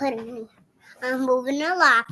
I'm moving a lot.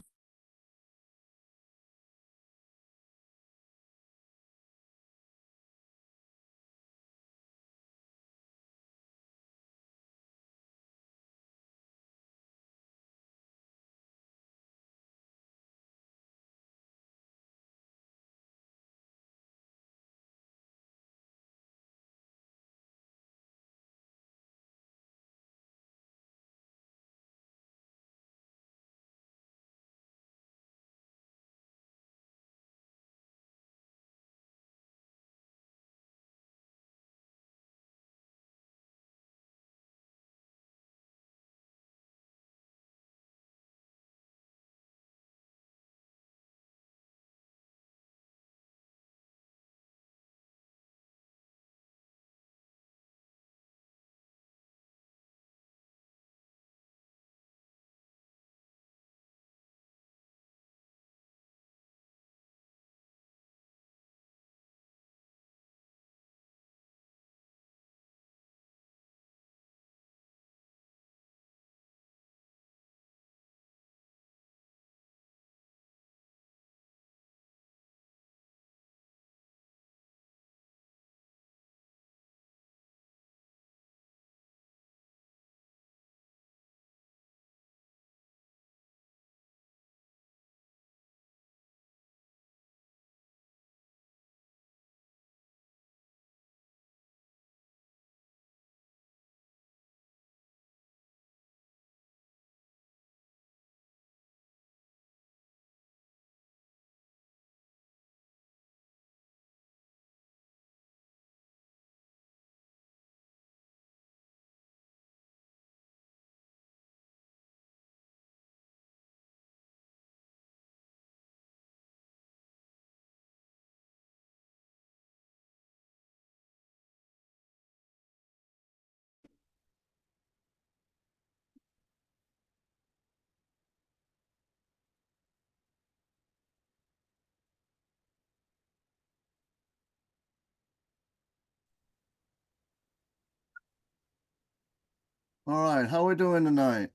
All right, how we doing tonight?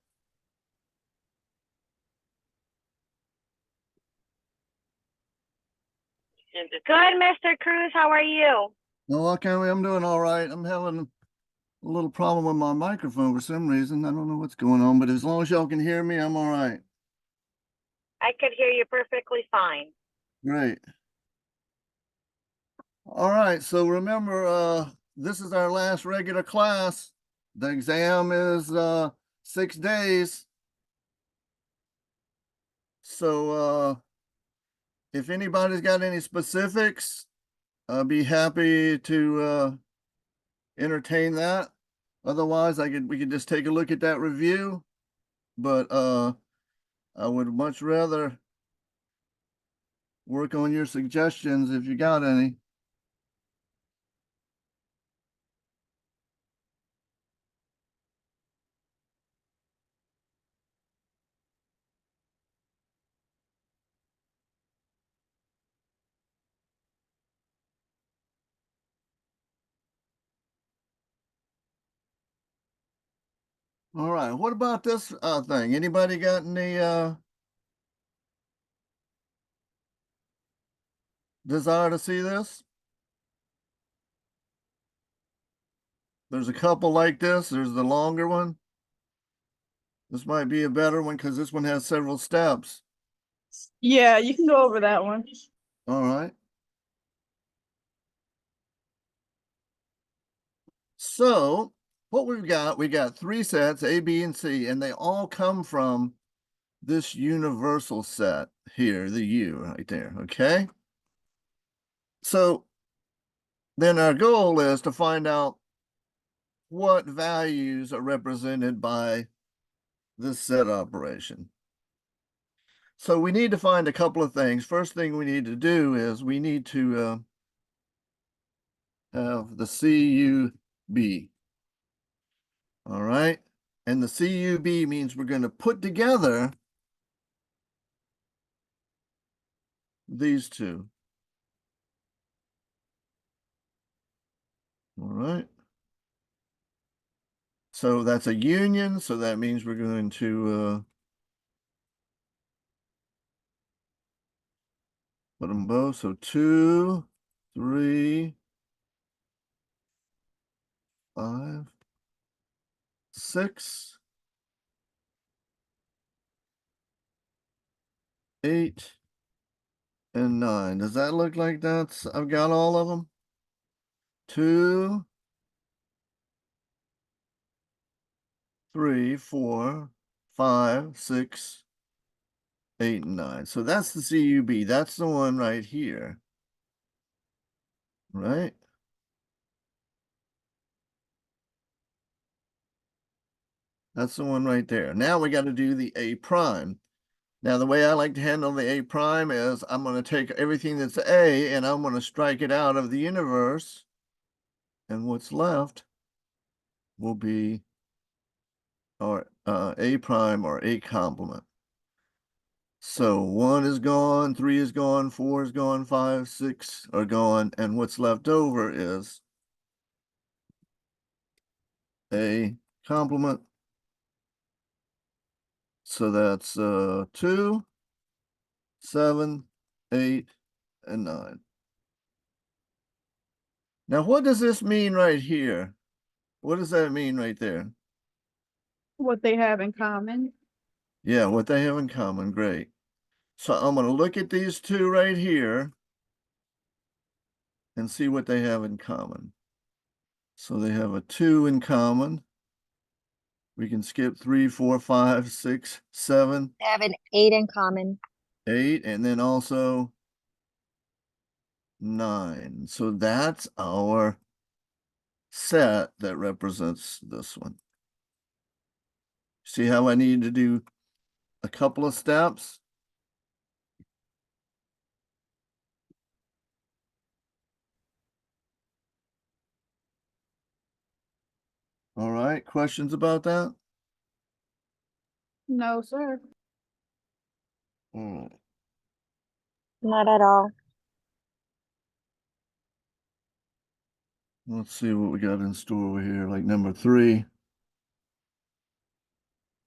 Good, Mr. Cruz. How are you? No, okay, I'm doing all right. I'm having a little problem with my microphone for some reason. I don't know what's going on, but as long as y'all can hear me, I'm all right. I could hear you perfectly fine. Great. All right, so remember, this is our last regular class. The exam is 6 days. So if anybody's got any specifics, I'd be happy to entertain that. Otherwise, we could just take a look at that review. But I would much rather work on your suggestions if you got any. All right, what about this thing? Anybody got any desire to see this? There's a couple like this. There's the longer one. This might be a better one because this one has several steps. Yeah, you can go over that one. All right. So what we got 3 sets, A, B, and C, and they all come from this universal set here, the U right there, okay? So then our goal is to find out what values are represented by this set operation. So we need to find a couple of things. First thing we need to do is we need to have the CUB. All right. And the CUB means we're going to put together these two. All right. So that's a union, so that means we're going to put them both. So 2, 3, 5, 6, 8, and 9. Does that look like that's, I've got all of them? 2, 3, 4, 5, 6, 8, and 9. So that's the CUB. That's the one right here. Right? That's the one right there. Now we got to do the A prime. Now, the way I like to handle the A prime is I'm going to take everything that's A and I'm going to strike it out of the universe. And what's left will be our A prime or A complement. So 1 is gone, 3 is gone, 4 is gone, 5, 6 are gone. And what's left over is A complement. So that's 2, 7, 8, and 9. Now, what does this mean right here? What does that mean right there? What they have in common. Yeah, what they have in common, great. So I'm going to look at these two right here and see what they have in common. So they have a 2 in common. We can skip 3, 4, 5, 6, 7, They have an 8 in common. 8, and then also 9. So that's our set that represents this one. See how I need to do a couple of steps? All right, questions about that? No, sir. All right. Not at all. Let's see what we got in store over here, like number 3.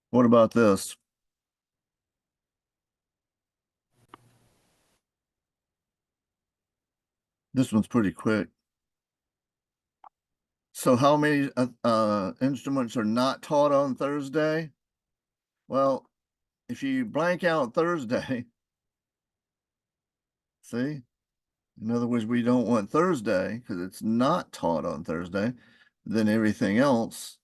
What about this? This one's pretty quick. So how many instruments are not taught on Thursday? Well, if you blank out Thursday, see? In other words, we don't want Thursday because it's not taught on Thursday, then everything else.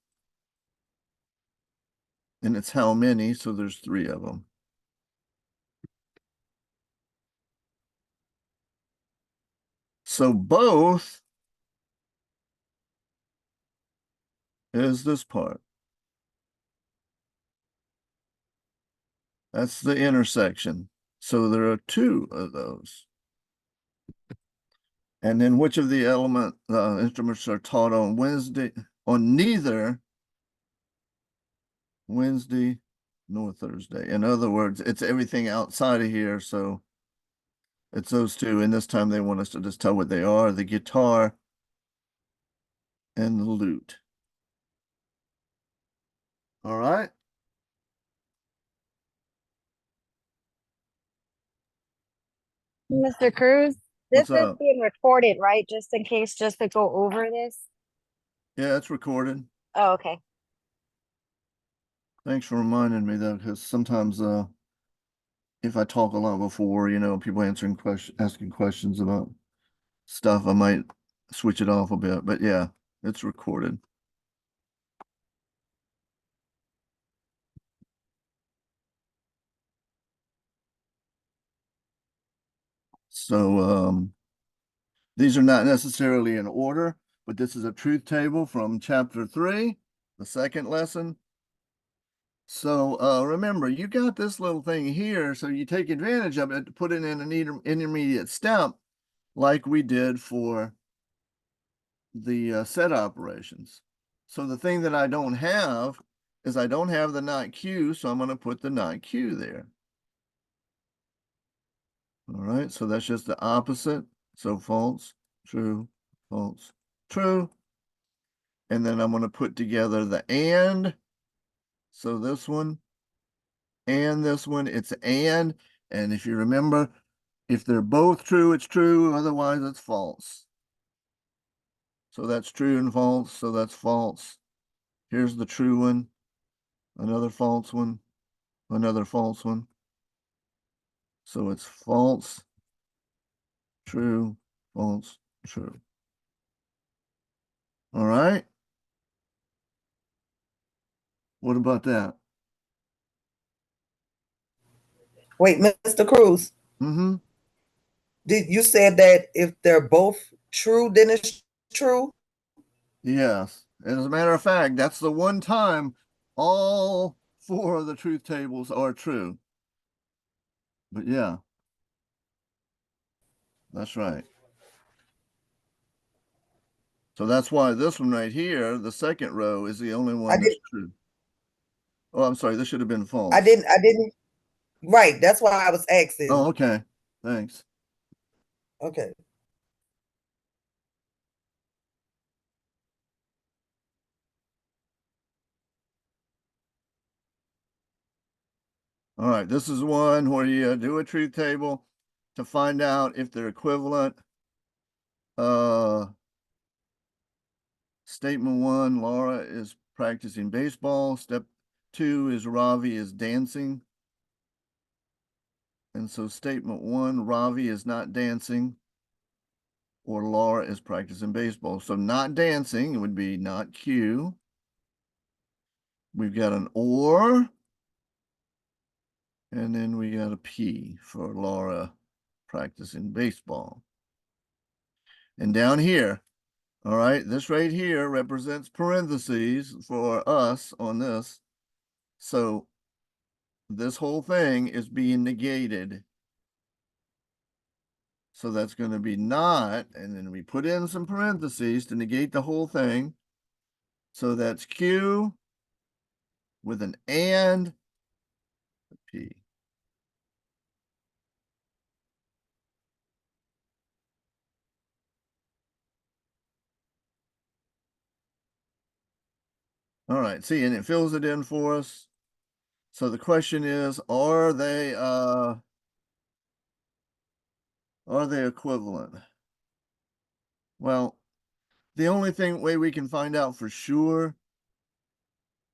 And it's how many, so there's 3 of them. So both is this part. That's the intersection. So there are 2 of those. And then which of the element instruments are taught on Wednesday, on neither Wednesday nor Thursday? In other words, it's everything outside of here. So it's those 2. And this time they want us to just tell what they are, the guitar and the lute. All right. Mr. Cruz, this What's is up? being recorded, right? Just in case, just to go over this. Yeah, it's recorded. Oh, okay. Thanks for reminding me though, because sometimes if I talk a lot before, people asking questions about stuff, I might switch it off a bit. But yeah, it's recorded. So these are not necessarily in order, but this is a truth table from chapter 3, the second lesson. So remember, you got this little thing here, so you take advantage of it to put it in an intermediate step like we did for the set operations. So the thing that I don't have is I don't have the not Q, so I'm going to put the not Q there. All right, so that's just the opposite. So false, true, false, true. And then I'm going to put together the and. So this one and this one, it's and. And if you remember, if they're both true, it's true. Otherwise, it's false. So that's true and false. So that's false. Here's the true one. Another false one. Another false one. So it's false, true, false, true. All right. What about that? Wait, Mr. Cruz, Mm-hmm. you said that if they're both true, then it's true? Yes. As a matter of fact, that's the one time all 4 of the truth tables are true. But yeah, that's right. So that's why this one right here, the second row, is the only one that's true. Oh, I'm sorry. This should have been false. I didn't. Right. That's why I was asking. Oh, okay. Thanks. Okay. All right. This is one where you do a truth table to find out if they're equivalent. Statement 1, Laura is practicing baseball. Step 2 is Ravi is dancing. And so statement 1, Ravi is not dancing, or Laura is practicing baseball. So not dancing would be not Q. We've got an or, and then we got a P for Laura practicing baseball. And down here, all right, this right here represents parentheses for us on this. So this whole thing is being negated. So that's going to be not, and then we put in some parentheses to negate the whole thing. So that's Q with an and P. All right, see, and it fills it in for us. So the question is, are they equivalent? Well, the only way we can find out for sure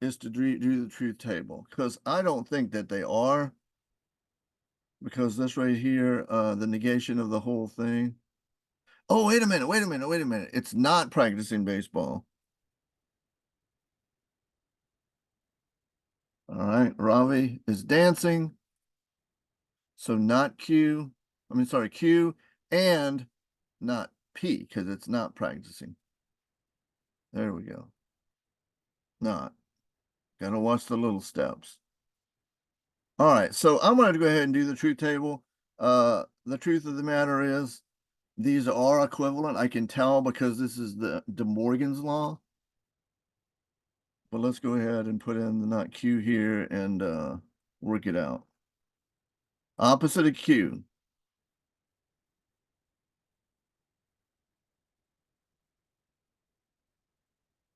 is to do the truth table, because I don't think that they are, because this right here, the negation of the whole thing. Oh, wait a minute. It's not practicing baseball. All right, Ravi is dancing. So not Q, Q and not P, because it's not practicing. There we go. Not. Gotta watch the little steps. All right, so I'm going to go ahead and do the truth table. The truth of the matter is, these are equivalent. I can tell because this is the De Morgan's law. But let's go ahead and put in the not Q here and work it out. Opposite of Q.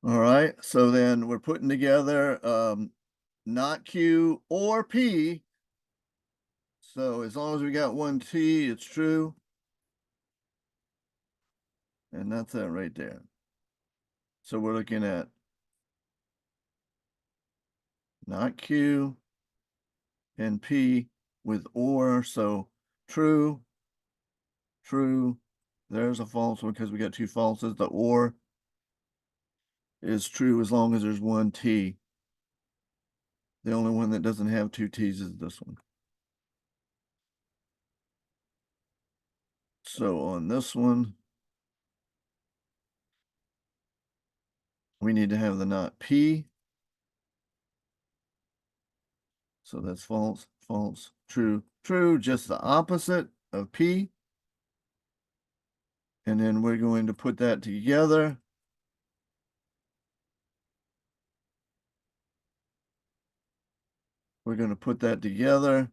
All right, so then we're putting together not Q or P. So as long as we got one T, it's true. And that's that right there. So we're looking at not Q and P with or. So true, true. There's a false one because we got 2 falses. The or is true as long as there's one T. The only one that doesn't have 2 T's is this one. So on this one, we need to have the not P. So that's false, false, true, true, just the opposite of P. And then we're going to put that together. We're going to put that together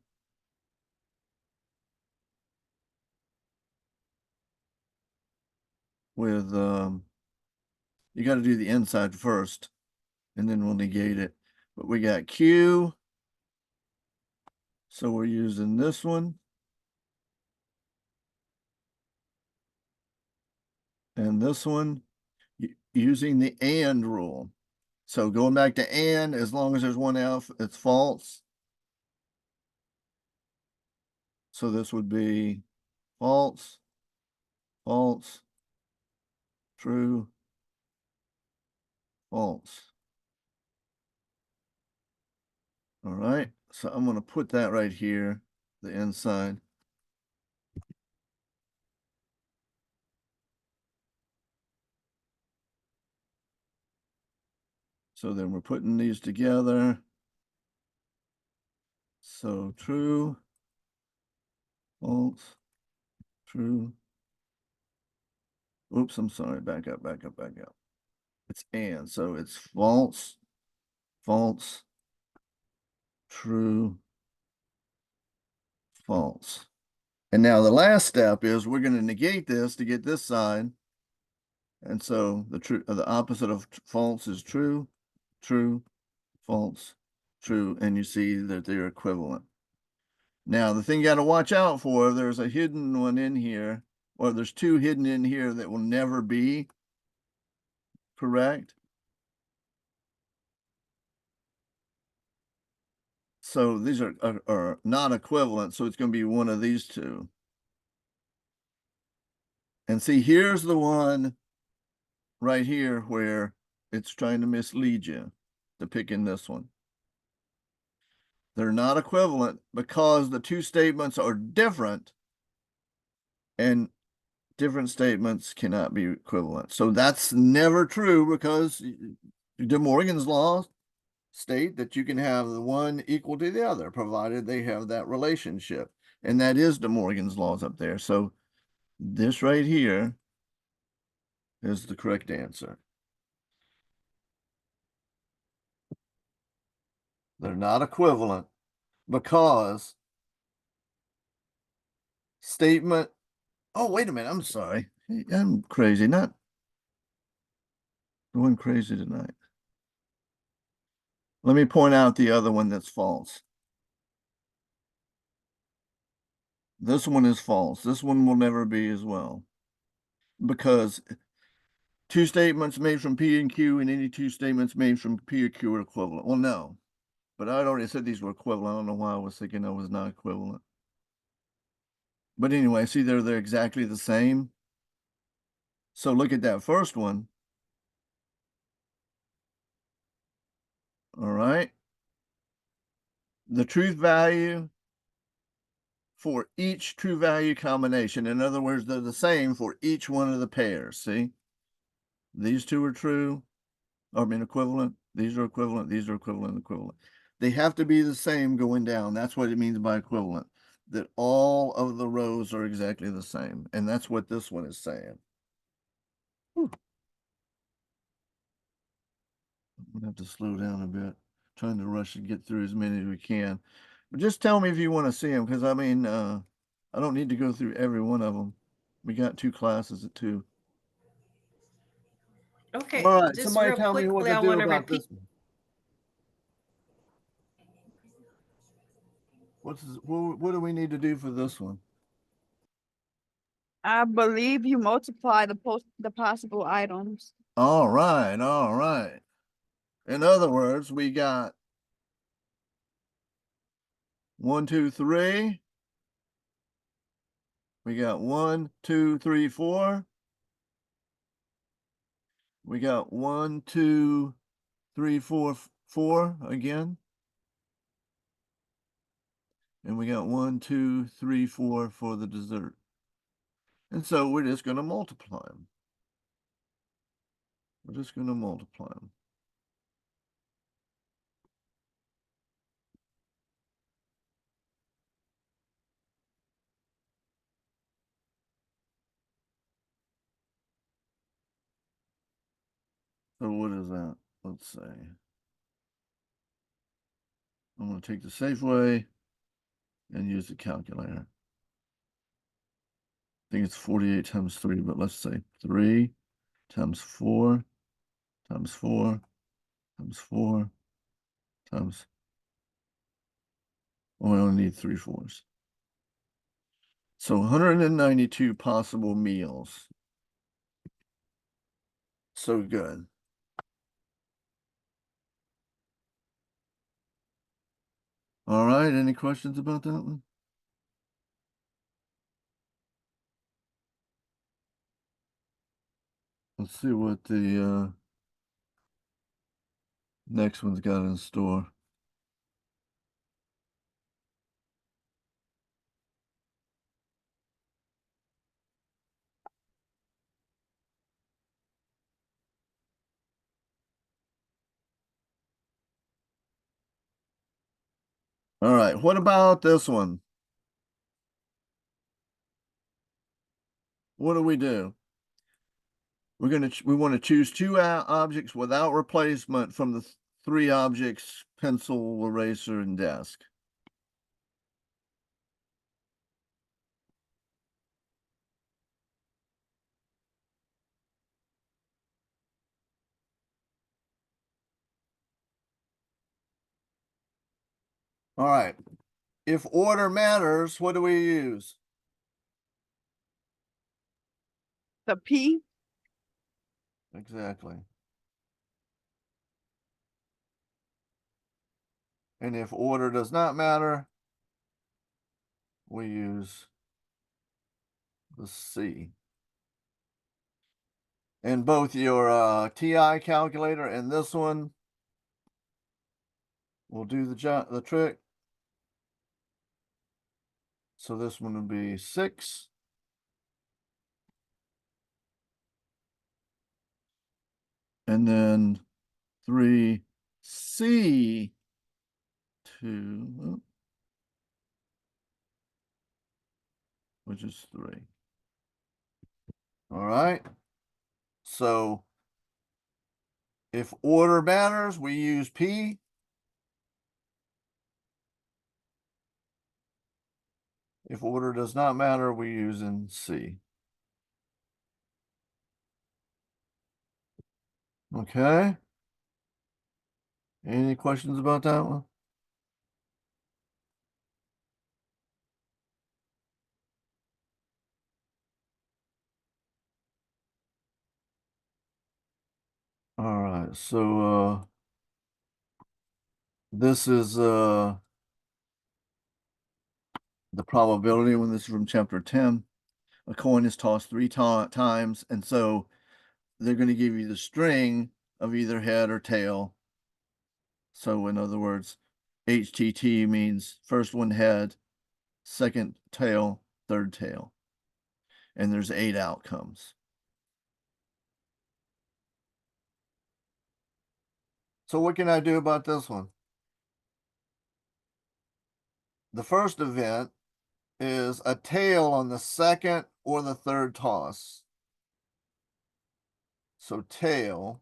with You got to do the inside first, and then we'll negate it. But we got Q. So we're using this one. And this one, using the AND rule. So going back to AND, as long as there's one F, it's false. So this would be false, false, true, false. All right, so I'm going to put that right here, the inside. So then we're putting these together. So true, false, true. Oops, I'm sorry, back up, back up, back up. It's and, so it's false, false, true, false. And now the last step is we're going to negate this to get this side. And so the opposite of false is true, true, false, true, and you see that they're equivalent. Now the thing you got to watch out for, there's a hidden one in here, or there's two hidden in here that will never be correct. So these are not equivalent, so it's going to be one of these two. And see, here's the one right here where it's trying to mislead you to pick in this one. They're not equivalent because the two statements are different, and different statements cannot be equivalent. So that's never true, because De Morgan's laws state that you can have the one equal to the other, provided they have that relationship. And that is De Morgan's laws up there. So this right here is the correct answer. They're not equivalent because statement, oh, wait a minute, I'm sorry. I'm crazy, not going crazy tonight. Let me point out the other one that's false. This one is false. This one will never be as well. Because two statements made from P and Q and any two statements made from P or Q are equivalent. Well, no. But I'd already said these were equivalent. I don't know why I was thinking I was not equivalent. But anyway, see, they're exactly the same. So look at that first one. All right. The truth value for each true value combination. In other words, they're the same for each one of the pairs. See, these two are true, I mean equivalent. These are equivalent. These are equivalent, equivalent. They have to be the same going down. That's what it means by equivalent, that all of the rows are exactly the same. And that's what this one is saying. Whew. I'm gonna have to slow down a bit, trying to rush and get through as many as we can. But just tell me if you want to see them, because I mean, I don't need to go through every one of them. We got 2 classes at 2. Okay, All right, just somebody real tell me what quickly, to I do want to about repeat. this one. What do we need to do for this one? I believe you multiply the possible items. All right, all right. In other words, we got 1, 2, 3. We got 1, 2, 3, 4. We got 1, 2, 3, 4, 4 again. And we got 1, 2, 3, 4 for the dessert. And so we're just going to multiply them. We're just going to multiply them. So what is that? Let's say I'm going to take the safe way and use the calculator. I think it's 48 times 3, but let's say 3 times 4 times 4 times 4 times, oh, we only need 3/4. So 192 possible meals. So good. All right, any questions about that one? Let's see what the next one's got in store. All right, what about this one? What do? We want to choose two objects without replacement from the three objects: pencil, eraser, and desk. All right. If order matters, what do we use? The P, Exactly. And if order does not matter, we use the C. And both your TI calculator and this one will do the trick. So this one would be 6. And then 3C2, which is 3. All right. So if order matters, we use P. If order does not matter, we use in C. Okay. Any questions about that one? All right. So this is the probability when this is from chapter 10. A coin is tossed 3 times, and so they're going to give you the string of either head or tail. So in other words, HTT means first one head, second tail, third tail. And there's 8 outcomes. So what can I do about this one? The first event is a tail on the second or the third toss. So tail.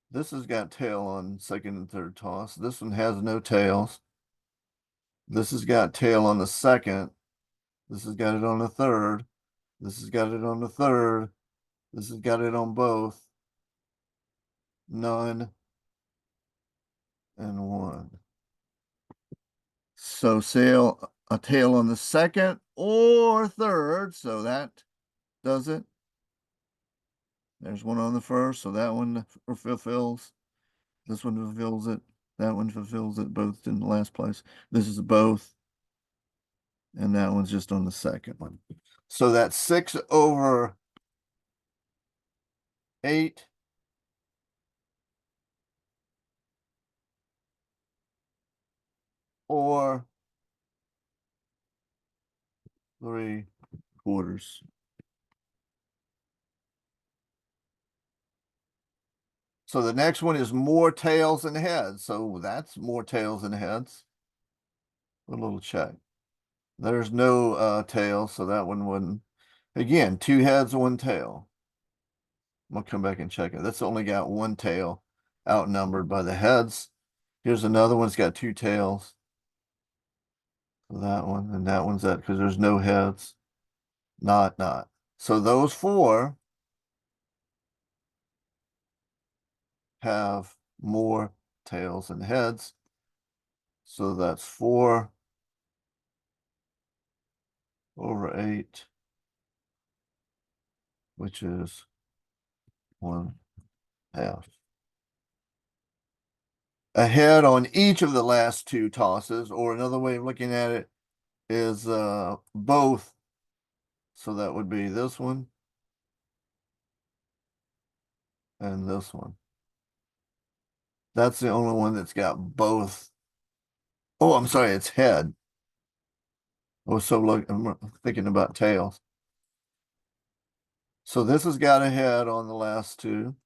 This has got tail on second and third toss. This one has no tails. This has got tail on the second. This has got it on the third. This has got it on the third. This has got it on both. None and 1. So sail a tail on the second or third. So that does it. There's one on the first. So that one fulfills. This one fulfills it. That one fulfills it. Both in the last place. This is both. And that one's just on the second one. So that's 6/8. Or 3/4. So the next one is more tails than heads. So that's more tails than heads. A little check. There's no tail, so that one wouldn't. Again, 2 heads, 1 tail. I'm gonna come back and check it. That's only got 1 tail, outnumbered by the heads. Here's another one's got 2 tails. That one, and that one's that because there's no heads. Not. So those 4 have more tails than heads. So that's 4/8, which is 1/2. A head on each of the last two tosses, or another way of looking at it is both. So that would be this one and this one. That's the only one that's got both. Oh, I'm sorry, it's head. Oh, so look, I'm thinking about tails. So this has got a head on the last two.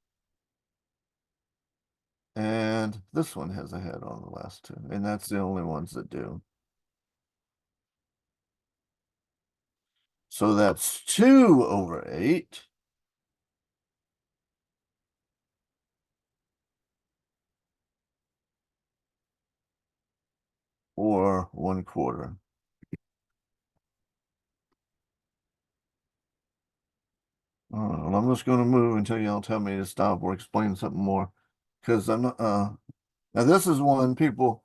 And this one has a head on the last two. And that's the only ones that do. So that's 2/8. Or 1/4. Well, I'm just going to move until y'all tell me to stop or explain something more. Because I'm not, now this is one people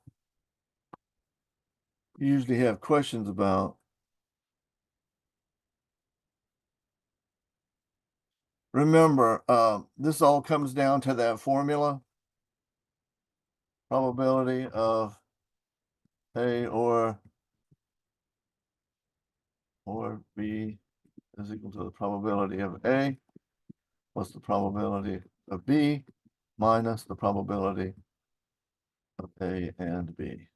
usually have questions about. Remember, this all comes down to that formula. Probability of A or B is equal to the probability of A plus the probability of B minus the probability of A and B.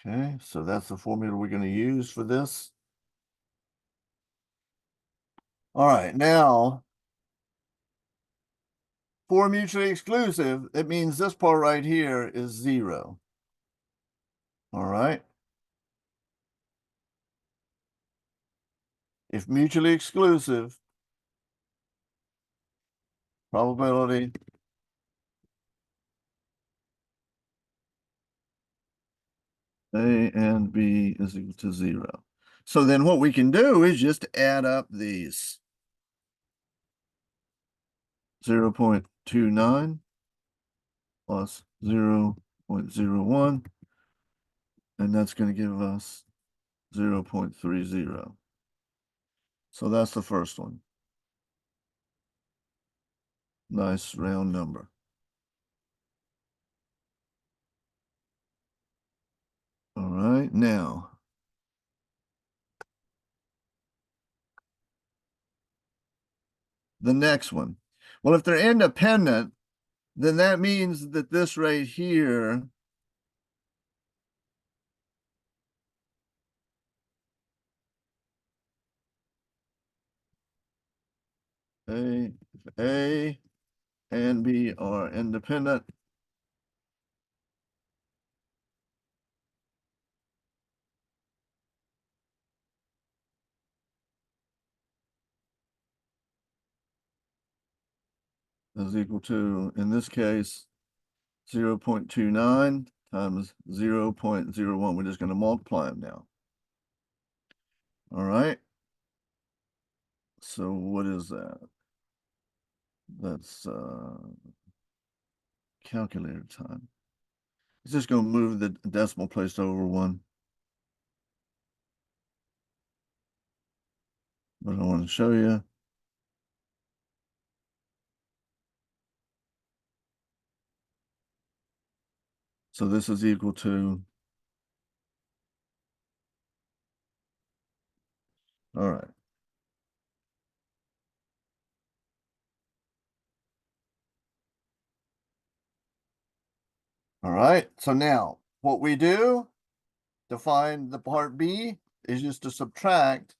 Okay, so that's the formula we're going to use for this. All right, now for mutually exclusive, it means this part right here is 0. All right. If mutually exclusive, probability A and B is equal to 0. So then what we can do is just add up these. 0.29 plus 0.01, and that's going to give us 0.30. So that's the first one. Nice round number. All right, now the next one. Well, if they're independent, then that means that this right here A and B are independent. Is equal to, in this case, 0.29 times 0.01. We're just going to multiply them now. All right. So what is that? That's calculator time. It's just going to move the decimal place over 1. But I want to show you. So this is equal to, all right. All right, so now what we do to find the part B is just to subtract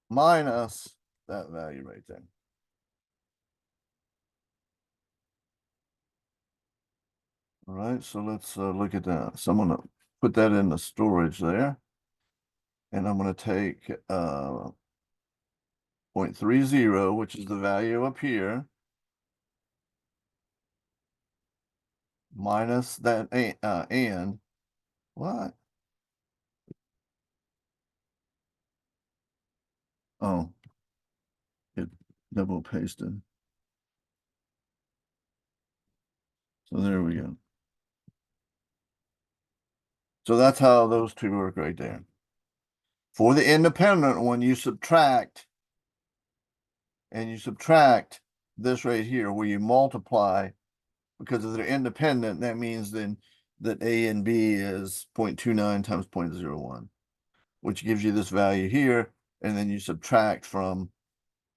minus that value right there. All right, so let's look at that. So I'm going to put that in the storage there. And I'm going to take 0.30, which is the value up here, minus that and what? Oh, it double pasted. So there we go. So that's how those two work right there. For the independent one, you subtract, and you subtract this right here where you multiply, because if they're independent, that means then that A and B is 0.29 times 0.01, which gives you this value here, and then you subtract from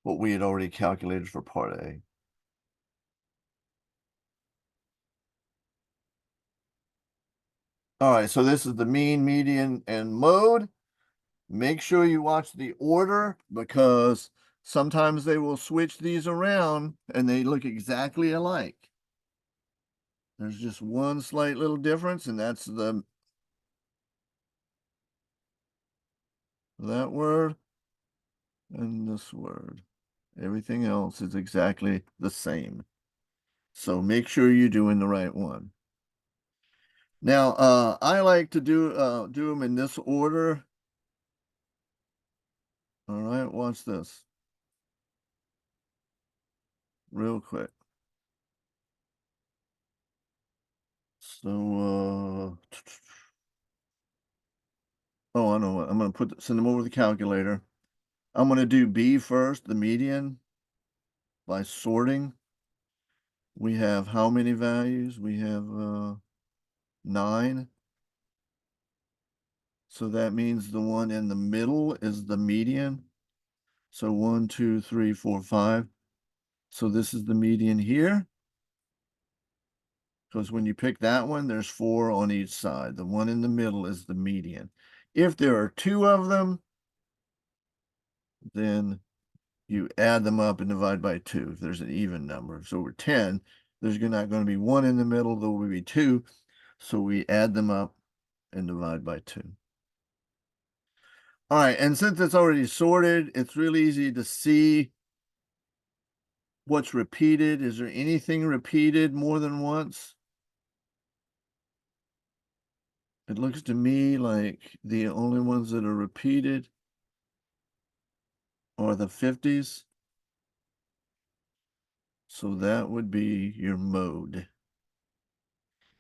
what we had already calculated for part A. All right, so this is the mean, median, and mode. Make sure you watch the order because sometimes they will switch these around and they look exactly alike. There's just one slight little difference, and that's that word and this word. Everything else is exactly the same. So make sure you're doing the right one. Now, I like to do them in this order. All right, watch this. Real quick. So, oh, I know what. I'm going to send them over the calculator. I'm going to do B first, the median, by sorting. We have how many values? We have 9. So that means the one in the middle is the median. So 1, 2, 3, 4, 5. So this is the median here. Because when you pick that one, there's 4 on each side. The one in the middle is the median. If there are 2 of them, then you add them up and divide by 2. If there's an even number. So over 10, there's not going to be 1 in the middle, there will be 2. So we add them up and divide by 2. All right, and since it's already sorted, it's really easy to see what's repeated. Is there anything repeated more than once? It looks to me like the only ones that are repeated are the 50s. So that would be your mode.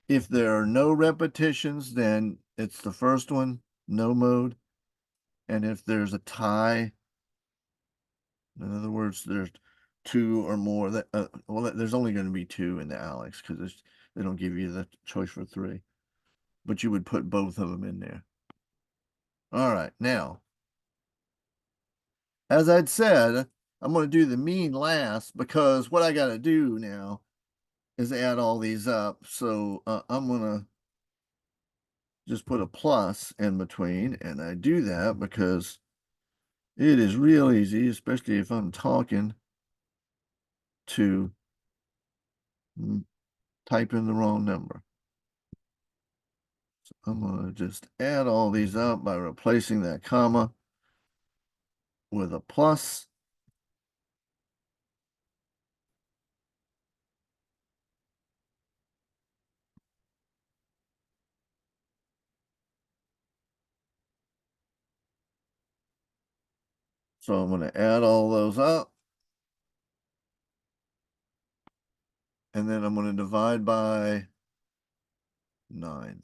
If there are no repetitions, then it's the first one, no mode. And if there's a tie, in other words, there's 2 or more, that well, there's only going to be 2 in the Alex because they don't give you the choice for 3. But you would put both of them in there. All right, now, as I'd said, I'm going to do the mean last because what I got to do now is add all these up. So I'm going to just put a plus in between, and I do that because it is real easy, especially if I'm talking, to type in the wrong number. So I'm going to just add all these up by replacing that comma with a plus. So I'm going to add all those up. And then I'm going to divide by 9.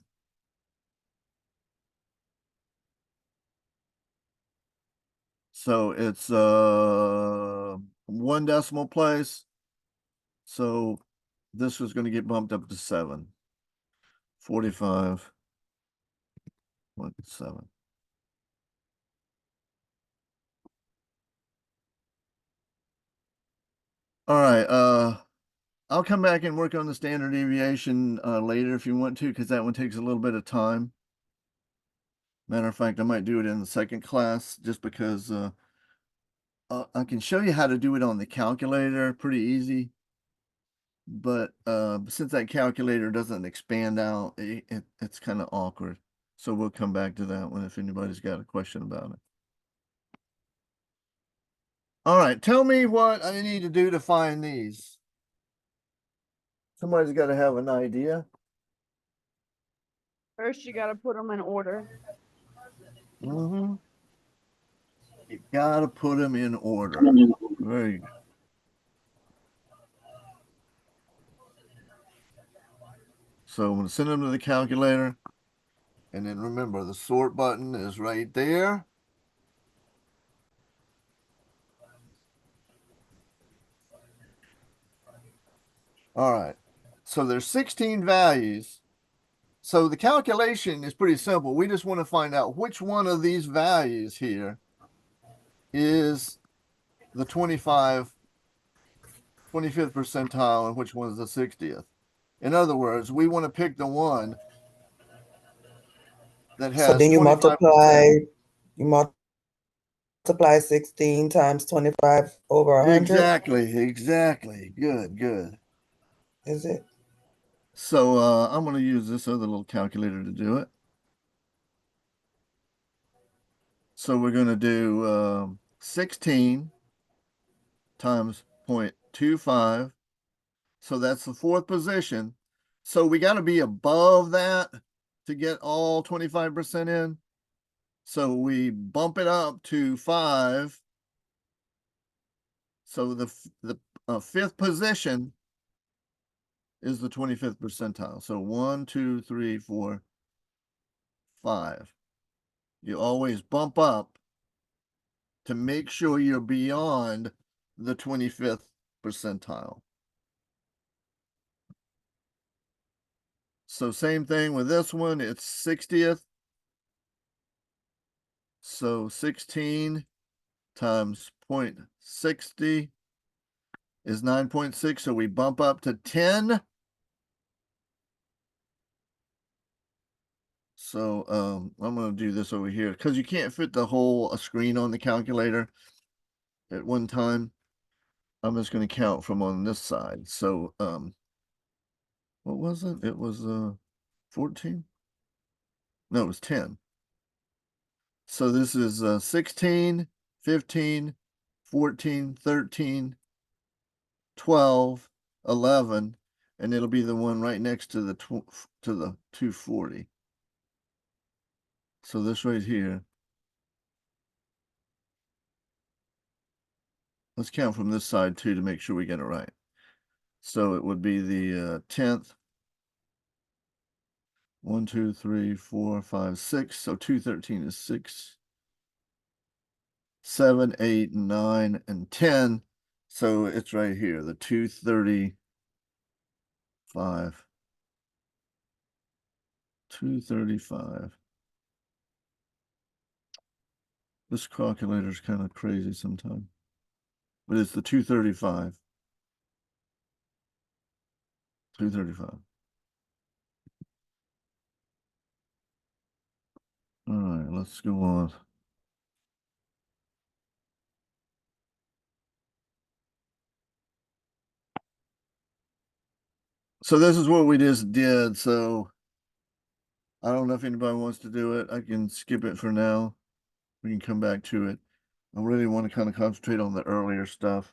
So it's 1 decimal place. So this was going to get bumped up to 7. 45.7. All right, I'll come back and work on the standard deviation later if you want to, because that one takes a little bit of time. Matter of fact, I might do it in the second class just because I can show you how to do it on the calculator, pretty easy. But since that calculator doesn't expand out, it's kind of awkward. So we'll come back to that one if anybody's got a question about it. All right, tell me what I need to do to find these. Somebody's got to have an idea. First, you gotta put them in order. Mm-hmm. You gotta put them in order. Very good. So I'm gonna send them to the calculator. And then remember, the sort button is right there. All right. So there's 16 values. So the calculation is pretty simple. We just want to find out which one of these values here is the 25th percentile and which one is the 60th. In other words, we want to pick the one that has So then you 25%. multiply 16 times 25 over 100, Exactly. Good. is it? So I'm going to use this other little calculator to do it. So we're going to do 16 times 0.25. So that's the fourth position. So we got to be above that to get all 25% in. So we bump it up to 5. So the fifth position is the 25th percentile. So 1, 2, 3, 4, 5. You always bump up to make sure you're beyond the 25th percentile. So same thing with this one, it's 60th. So 16 times 0.60 is 9.6. So we bump up to 10. So I'm going to do this over here because you can't fit the whole screen on the calculator at one time. I'm just going to count from on this side. So what was it? It was 14. No, it was 10. So this is 16, 15, 14, 13, 12, 11, and it'll be the one right next to the 240. So this right here. Let's count from this side too to make sure we get it right. So it would be the 10th. 1, 2, 3, 4, 5, 6. So 213 is 6, 7, 8, 9, and 10. So it's right here, the 235. 235. This calculator is kind of crazy sometimes, but it's the 235. 235. All right, let's go on. So this is what we just did. So I don't know if anybody wants to do it. I can skip it for now. We can come back to it. I really want to kind of concentrate on the earlier stuff.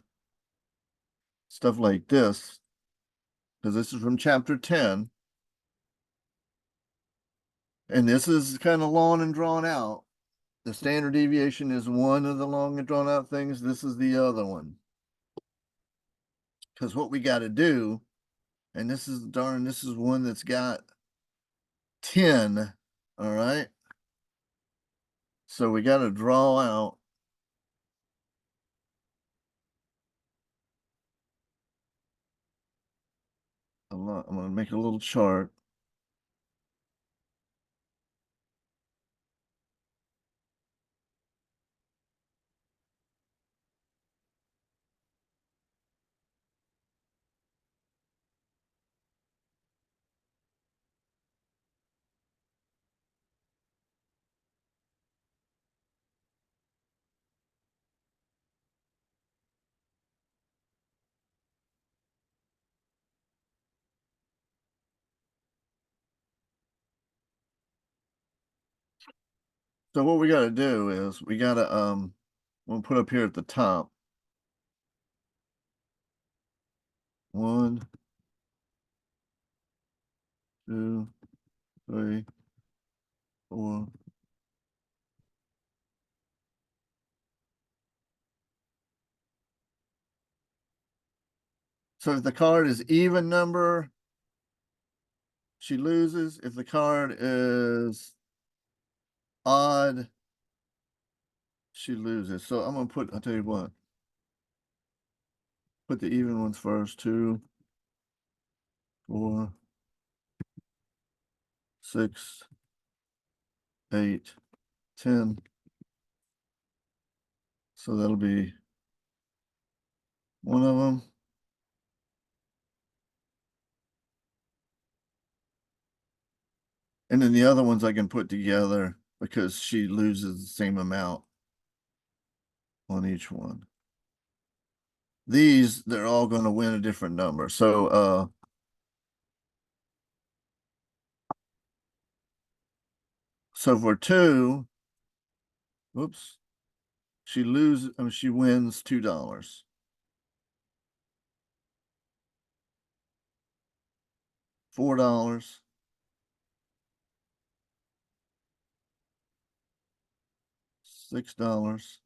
Stuff like this, because this is from chapter 10. And this is kind of long and drawn out. The standard deviation is one of the long and drawn out things. This is the other one. Because what we got to do, and this is one that's got 10. All right. So we got to draw out a lot. I'm going to make a little chart. So what we got to do is we got to we'll put up here at the top 1, 2, 3, 4. So if the card is even number, she loses. If the card is odd, she loses. So I'm gonna put, I'll tell you what. Put the even ones first. 2, 4, 6, 8, 10. So that'll be one of them. And then the other ones I can put together because she loses the same amount on each one. These, they're all going to win a different number. So for 2, whoops, she loses, I mean, she wins $2. $4. $6.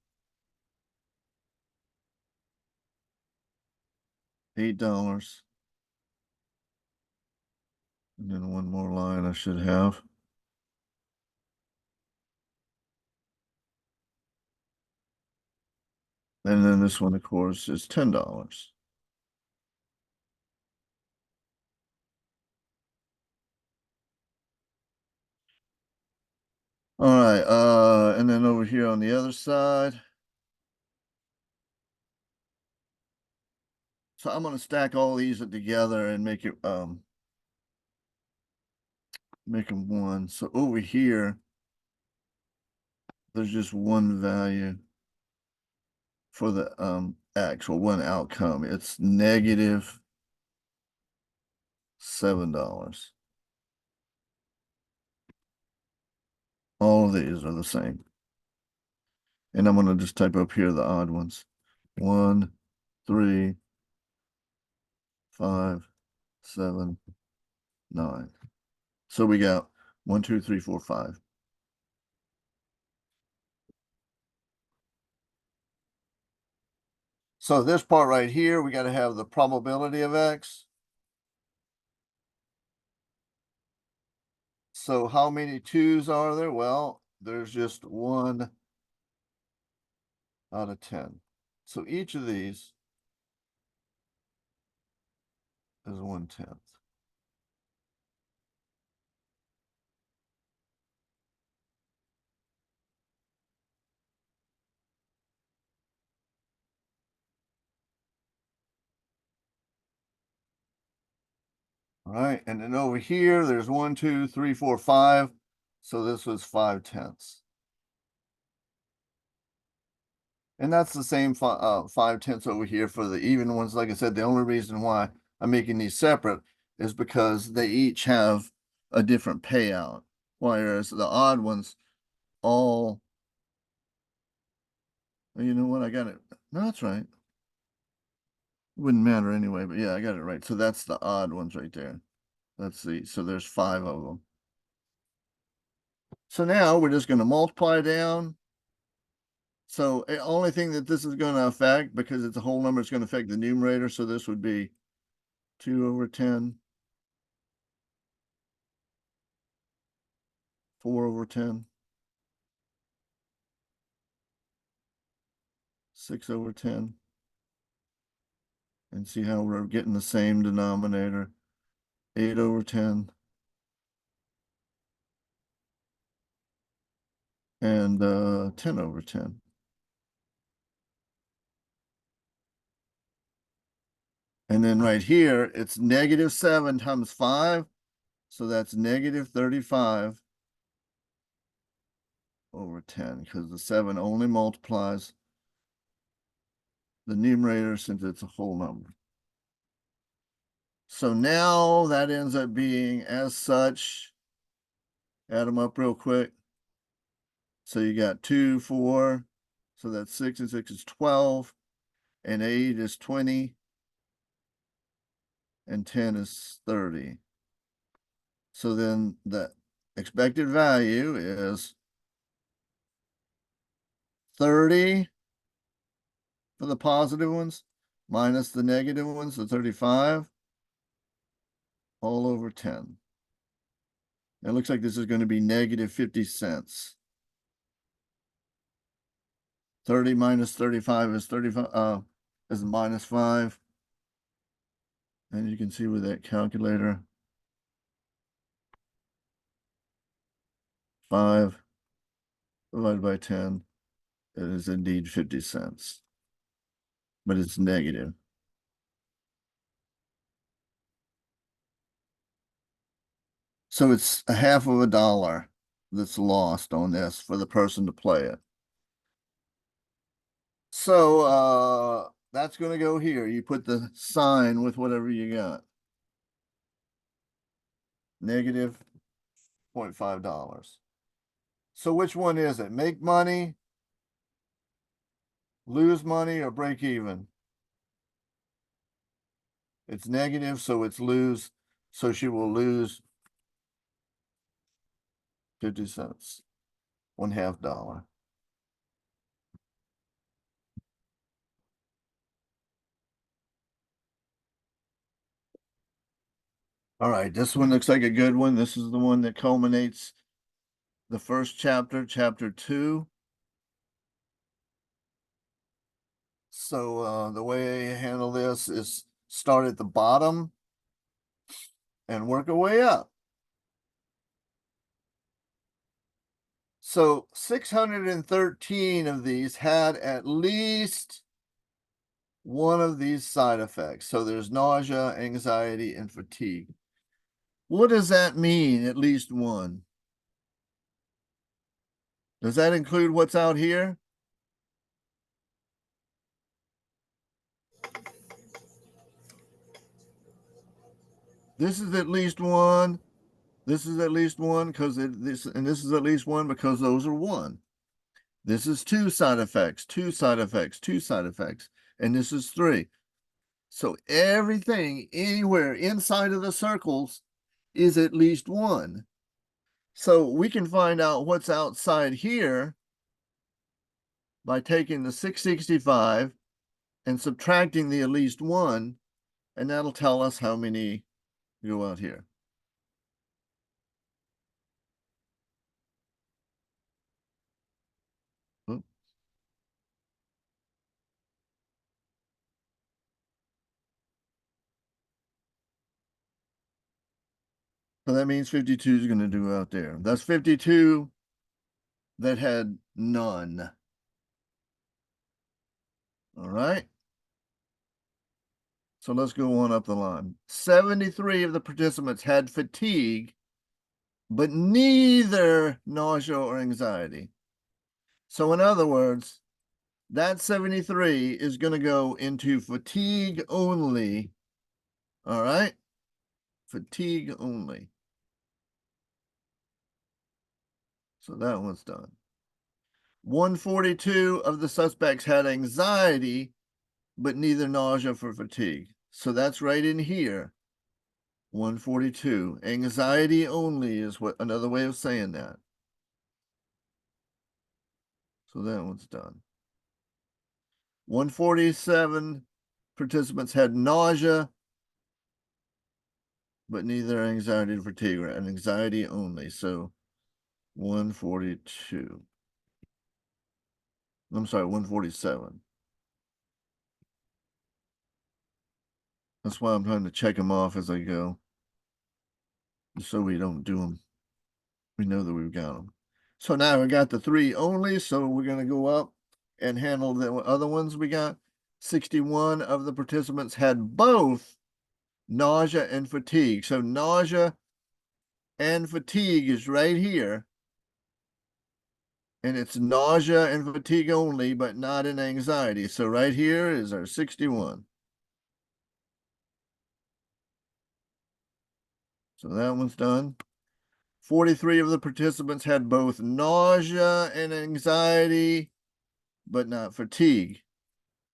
$8. And then one more line I should have. And then this one, of course, is $10. All right, and then over here on the other side. So I'm gonna stack all these together and make it make them one. So over here, there's just one value for the actual one outcome. It's negative $7. All of these are the same. And I'm gonna just type up here the odd ones. 1, 3, 5, 7, 9. So we got 1, 2, 3, 4, 5. So this part right here, we got to have the probability of X. So how many 2s are there? Well, there's just 1 out of 10. So each of these is 1/10. All right, and then over here, there's 1, 2, 3, 4, 5. So this was 5/10. And that's the same 5/10 over here for the even ones. Like I said, the only reason why I'm making these separate is because they each have a different payout, whereas the odd ones all. You know what? I got it. No, that's right. Wouldn't matter anyway, but yeah, I got it right. So that's the odd ones right there. Let's see. So there's 5 of them. So now we're just going to multiply down. So the only thing that this is going to affect, because it's a whole number, it's going to affect the numerator. So this would be 2/10, 4/10, 6/10. And see how we're getting the same denominator. 8/10. And 10/10. And then right here, it's -7 times 5. So that's -35/10, because the 7 only multiplies the numerator since it's a whole number. So now that ends up being as such. Add them up real quick. So you got 2, 4. So that's 6 and 6 is 12. And 8 is 20. and 10 is 30. So then the expected value is 30 for the positive ones minus the negative ones, the 35, all over 10. It looks like this is going to be negative 50 cents. 30 minus 35 is 35, is minus 5. And you can see with that calculator, 5 divided by 10, it is indeed 50 cents. But it's negative. So it's a half of a dollar that's lost on this for the person to play it. So that's going to go here. You put the sign with whatever you got. Negative $0.5. So which one is it? Make money, lose money, or break even? It's negative, so it's lose. So she will lose 50 cents, $0.50. All right, this one looks like a good one. This is the one that culminates the first chapter, chapter 2. So the way I handle this is start at the bottom and work our way up. So 613 of these had at least one of these side effects. So there's nausea, anxiety, and fatigue. What does that mean, at least one? Does that include what's out here? This is at least one. This is at least one because this is at least one because those are one. This is 2 side effects, 2 side effects, 2 side effects, and this is 3. So everything anywhere inside of the circles is at least 1. So we can find out what's outside here by taking the 665 and subtracting the at least 1, and that'll tell us how many go out here. Oop. So that means 52 is going to do out there. That's 52 that had none. All right. So let's go on up the line. 73 of the participants had fatigue, but neither nausea or anxiety. So in other words, that 73 is going to go into fatigue only. All right. Fatigue only. So that one's done. 142 of the suspects had anxiety, but neither nausea for fatigue. So that's right in here. 142. Anxiety only is what another way of saying that. So that one's done. 147 participants had nausea, but neither anxiety or fatigue, or anxiety only. So 142. I'm sorry, 147. That's why I'm trying to check them off as I go, so we don't do them. We know that we've got them. So now we got the 3 only, so we're going to go up and handle the other ones we got. 61 of the participants had both nausea and fatigue. So nausea and fatigue is right here. And it's nausea and fatigue only, but not in anxiety. So right here is our 61. So that one's done. 43 of the participants had both nausea and anxiety, but not fatigue.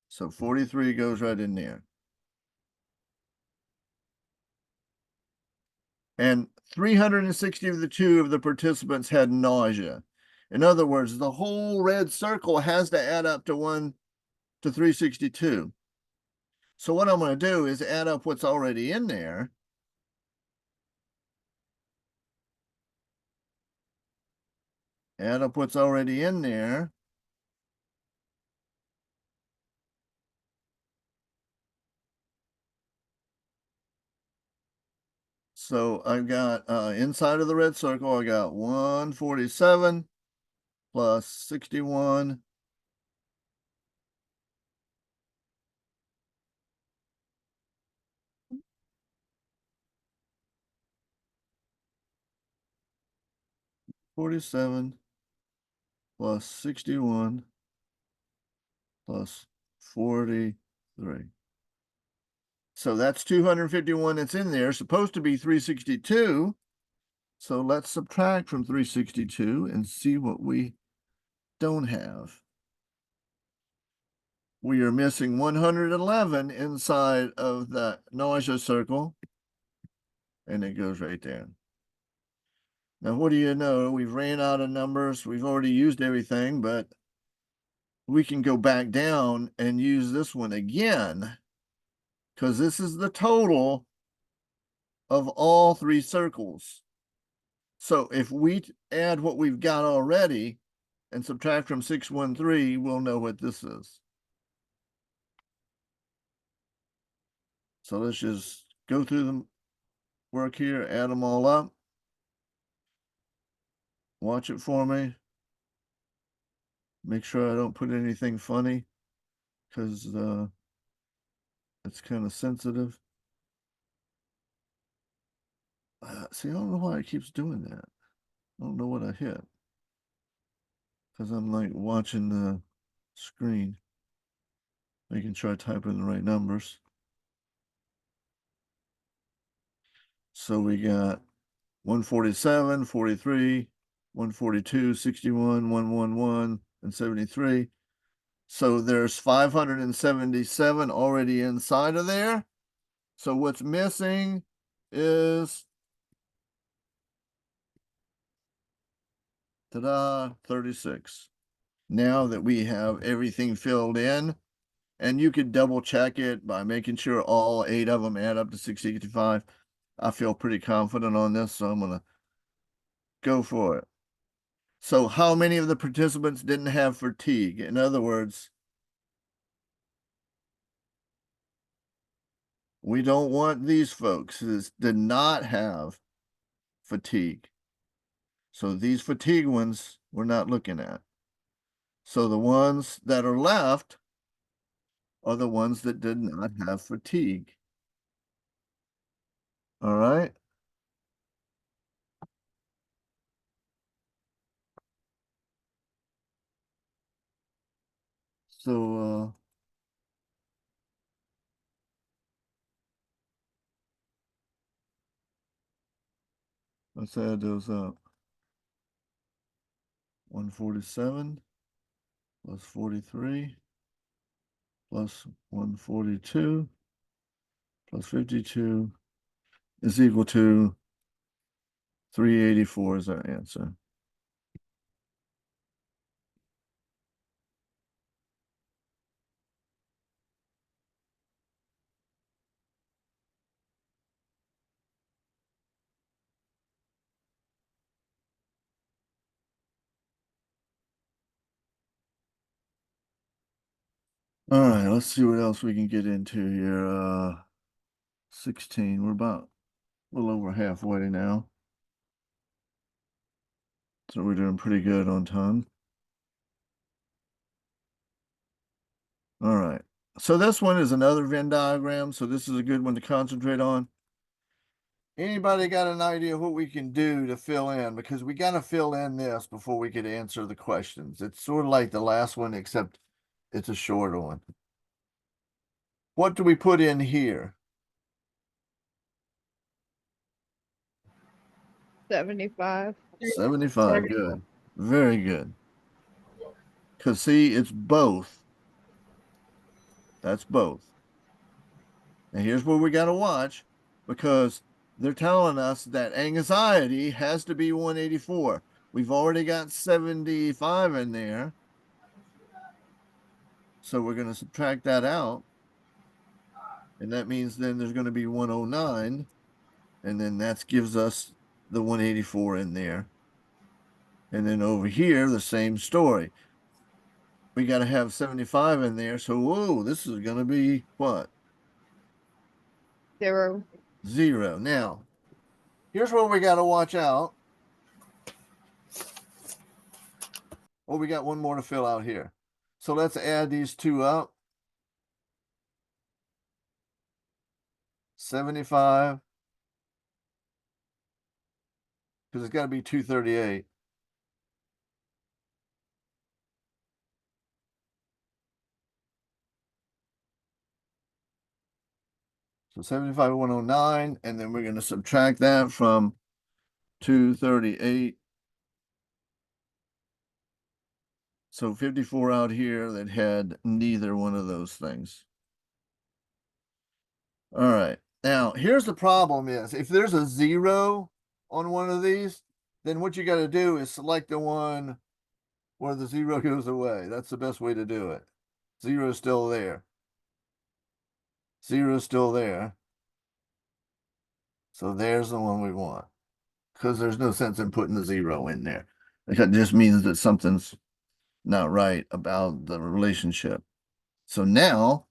So 43 goes right in there. and 362 of the participants had nausea. In other words, the whole red circle has to add up to 362. So what I'm going to do is add up what's already in there. Add up what's already in there. So I've got inside of the red circle, I got 147 plus 61 47 plus 61 plus 43. So that's 251 that's in there, supposed to be 362. So let's subtract from 362 and see what we don't have. We are missing 111 inside of the nausea circle, and it goes right there. Now, what do you know? We've ran out of numbers. We've already used everything, but we can go back down and use this one again, because this is the total of all three circles. So if we add what we've got already and subtract from 613, we'll know what this is. So let's just go through the work here, add them all up. Watch it for me. Make sure I don't put anything funny, because it's kind of sensitive. See, I don't know why it keeps doing that. I don't know what I hit, because I'm like watching the screen, making sure I type in the right numbers. So we got 147, 43, 142, 61, 111, and 73. So there's 577 already inside of there. So what's missing is, ta-da, 36. Now that we have everything filled in, and you could double check it by making sure all 8 of them add up to 665. I feel pretty confident on this, so I'm going to go for it. So how many of the participants didn't have fatigue? In other words, we don't want these folks that did not have fatigue. So these fatigue ones we're not looking at. So the ones that are left are the ones that did not have fatigue. All right. So let's add those up. 147 plus 43 plus 142 plus 52 is equal to 384 is our answer. All right, let's see what else we can get into here. 16, we're about a little over halfway now. So we're doing pretty good on time. All right, so this one is another Venn diagram, so this is a good one to concentrate on. Anybody got an idea what we can do to fill in? Because we got to fill in this before we could answer the questions. It's sort of like the last one, except it's a shorter one. What do we put in here? 75. 75, good. Very good. Because see, it's both. That's both. And here's where we got to watch, because they're telling us that anxiety has to be 184. We've already got 75 in there. So we're going to subtract that out. And that means then there's going to be 109. And then that gives us the 184 in there. And then over here, the same story. We got to have 75 in there. So, whoa, this is going to be what? 0. 0. Now, here's where we got to watch out. Oh, we got one more to fill out here. So let's add these two up. 75. Because it's got to be 238. So 75, 109, and then we're going to subtract that from 238. So 54 out here that had neither one of those things. All right. Now, here's the problem is if there's a 0 on one of these, then what you got to do is select the one where the 0 goes away. That's the best way to do it. 0 is still there. 0 is still there. So there's the one we want. Because there's no sense in putting the 0 in there. It just means that something's not right about the relationship. So now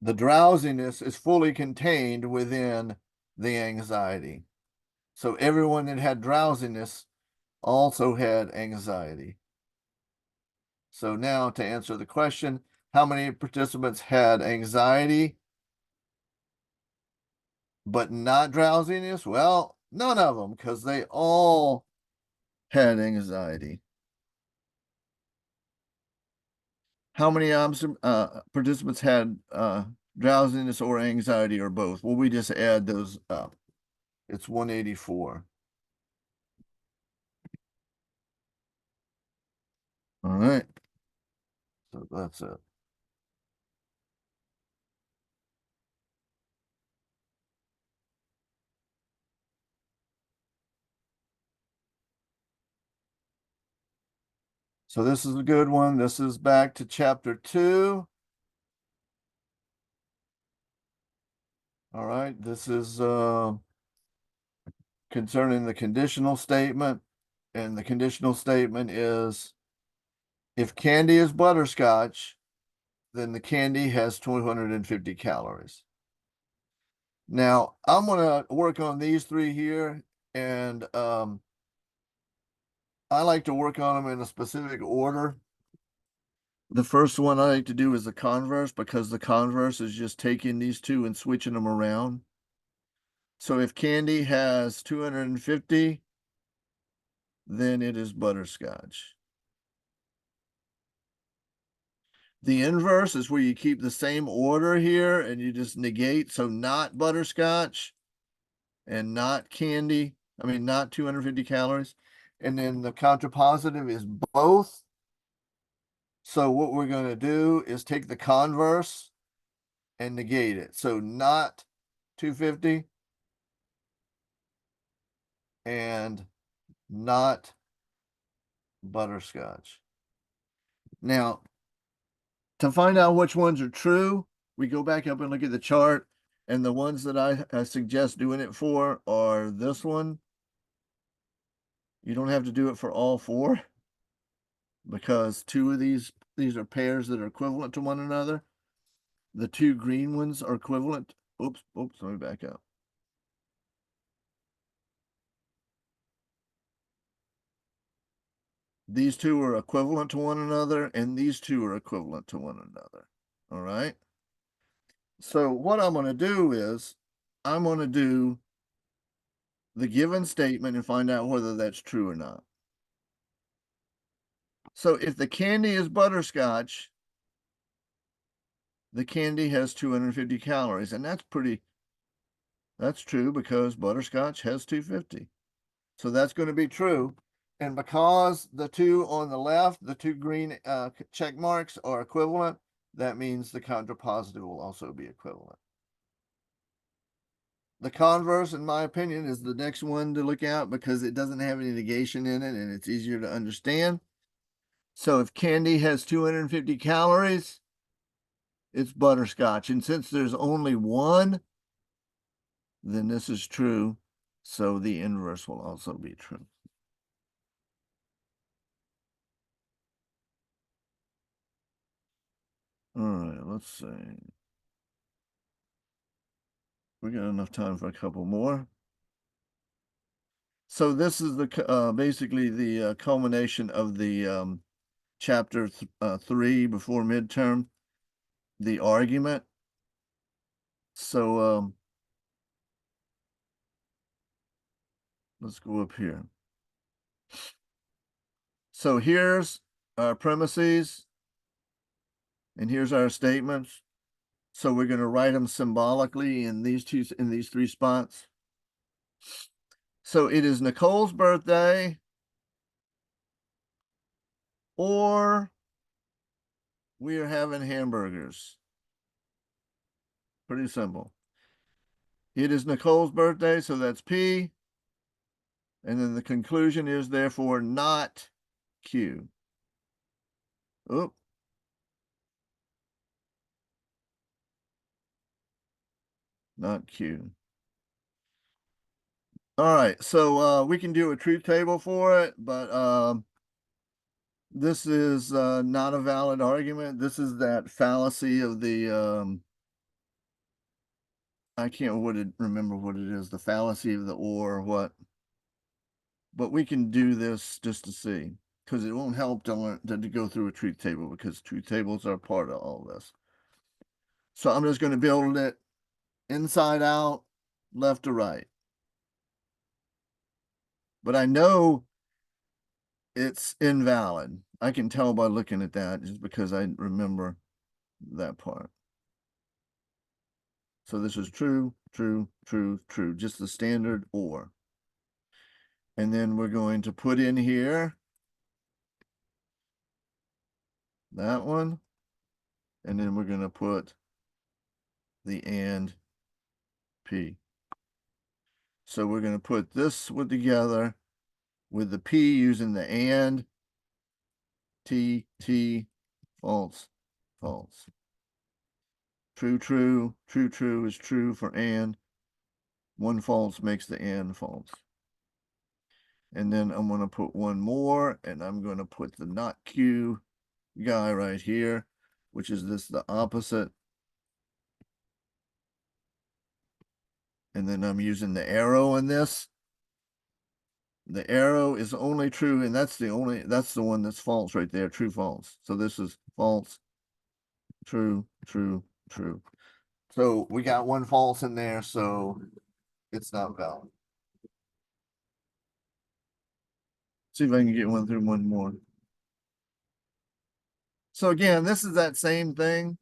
the drowsiness is fully contained within the anxiety. So everyone that had drowsiness also had anxiety. So now to answer the question, how many participants had anxiety but not drowsiness? Well, none of them, because they all had anxiety. How many participants had drowsiness or anxiety or both? Well, we just add those up. It's 184. All right. So that's it. So this is a good one. This is back to chapter 2. All right. This is concerning the conditional statement. And the conditional statement is if candy is butterscotch, then the candy has 250 calories. Now, I'm going to work on these 3 here, and I like to work on them in a specific order. The first one I like to do is the converse, because the converse is just taking these 2 and switching them around. So if candy has 250, then it is butterscotch. The inverse is where you keep the same order here and you just negate. So not butterscotch and not candy. I mean, not 250 calories. And then the contrapositive is both. So what we're going to do is take the converse and negate it. So not 250 and not butterscotch. Now, to find out which ones are true, we go back up and look at the chart. And the ones that I suggest doing it for are this one. You don't have to do it for all 4 because 2 of these are pairs that are equivalent to one another. The 2 green ones are equivalent. Oops, let me back up. These 2 are equivalent to one another, and these 2 are equivalent to one another. All right. So what I'm going to do is I'm going to do the given statement and find out whether that's true or not. So if the candy is butterscotch, the candy has 250 calories, and that's true because butterscotch has 250. So that's going to be true. And because the 2 on the left, the 2 green check marks are equivalent, that means the contrapositive will also be equivalent. The converse, in my opinion, is the next one to look at because it doesn't have any negation in it and it's easier to understand. So if candy has 250 calories, it's butterscotch. And since there's only one, then this is true. So the inverse will also be true. All right, let's see. We got enough time for a couple more. So this is the basically the culmination of the chapter 3 before midterm, the argument. So let's go up here. So here's our premises, and here's our statements. So we're going to write them symbolically in these three spots. So it is Nicole's birthday, or we are having hamburgers. Pretty simple. It is Nicole's birthday, so that's P. And then the conclusion is therefore not Q. Oop. Not Q. All right, so we can do a truth table for it, but this is not a valid argument. This is that fallacy of the I can't remember what it is, the fallacy of the or what. But we can do this just to see, because it won't help to go through a truth table, because truth tables are part of all this. So I'm just going to build it inside out, left to right. But I know it's invalid. I can tell by looking at that just because I remember that part. So this is true, true, true, true, just the standard or. And then we're going to put in here that one. And then we're going to put the and P. So we're going to put this one together with the P using the and, T, T, false, false. True, true, true, true is true for and. One false makes the and false. And then I'm going to put one more, and I'm going to put the not Q guy right here, which is this the opposite. And then I'm using the arrow in this. The arrow is only true, and that's the one that's false right there, true, false. So this is false, true, true, true. So we got one false in there, so it's not valid. See if I can get one through one more. So again, this is that same thing.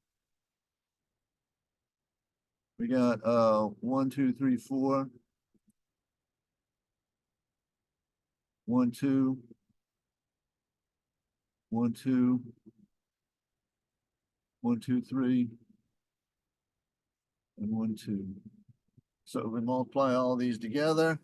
We got 1, 2, 3, 4. 1, 2. 1, 2. 1, 2, 3. And 1, 2. So we multiply all these together.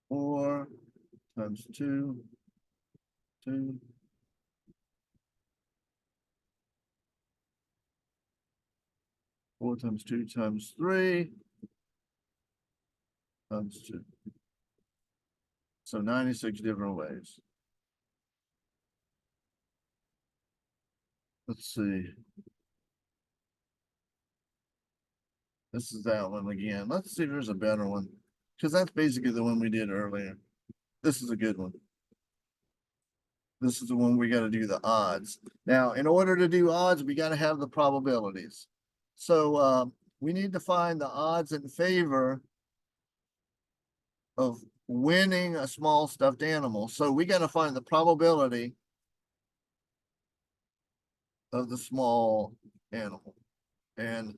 Four times 2, 2. 4 times 2 times 3 times 2. So 96 different ways. Let's see. This is that one again. Let's see if there's a better one, because that's basically the one we did earlier. This is a good one. This is the one we got to do the odds. Now, in order to do odds, we got to have the probabilities. So we need to find the odds in favor of winning a small stuffed animal. So we got to find the probability of the small animal. And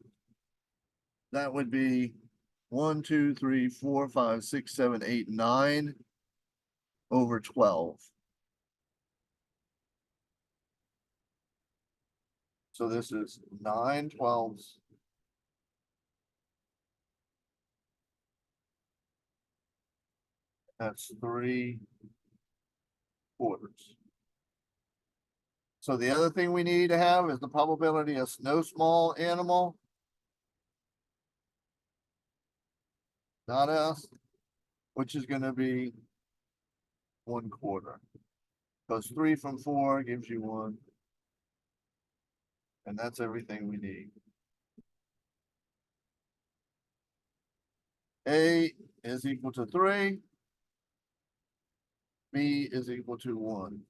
that would be 1, 2, 3, 4, 5, 6, 7, 8, 9 over 12. So this is 9/12. That's 3/4. So the other thing we need to have is the probability of no small animal. Not us, which is gonna be 1/4. Because 3 from 4 gives you 1. And that's everything we need. A is equal to 3. B is equal to 1.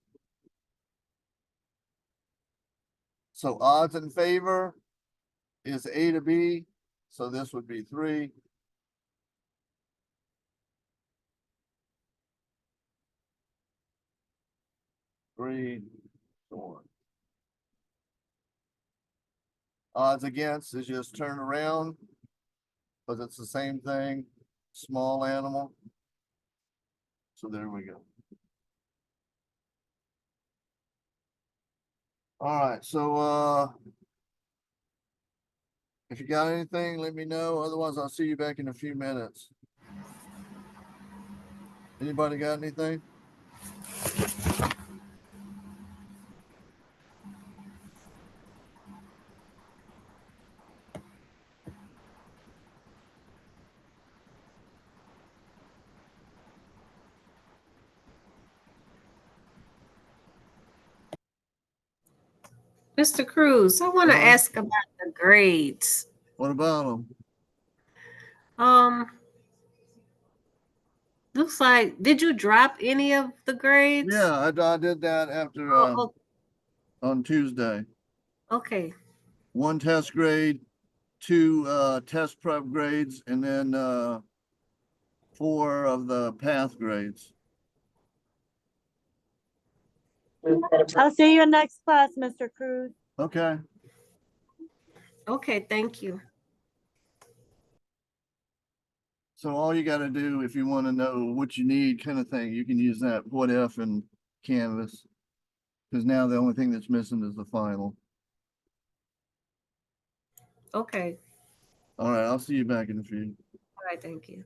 So odds in favor is A to B, so this would be 3. Three, 4. Odds against is just turn around, because it's the same thing, small animal. So there we go. All right, so if you got anything, let me know. Otherwise, I'll see you back in a few minutes. Anybody got anything? Mr. Cruz, I want to Uh-huh. ask about the grades. What about them? Looks like, did you drop any of the grades? Yeah, I did that after Oh, on Tuesday. okay. 1 test grade, 2 test prep grades, and then 4 of the path grades. I'll see you in next class, Mr. Cruz. Okay. Okay, thank you. So all you gotta do if you wanna know what you need kind of thing, you can use that what if in Canvas. Cause now the only thing that's missing is the final. Okay. All right, I'll see you back in a few. All right, thank you.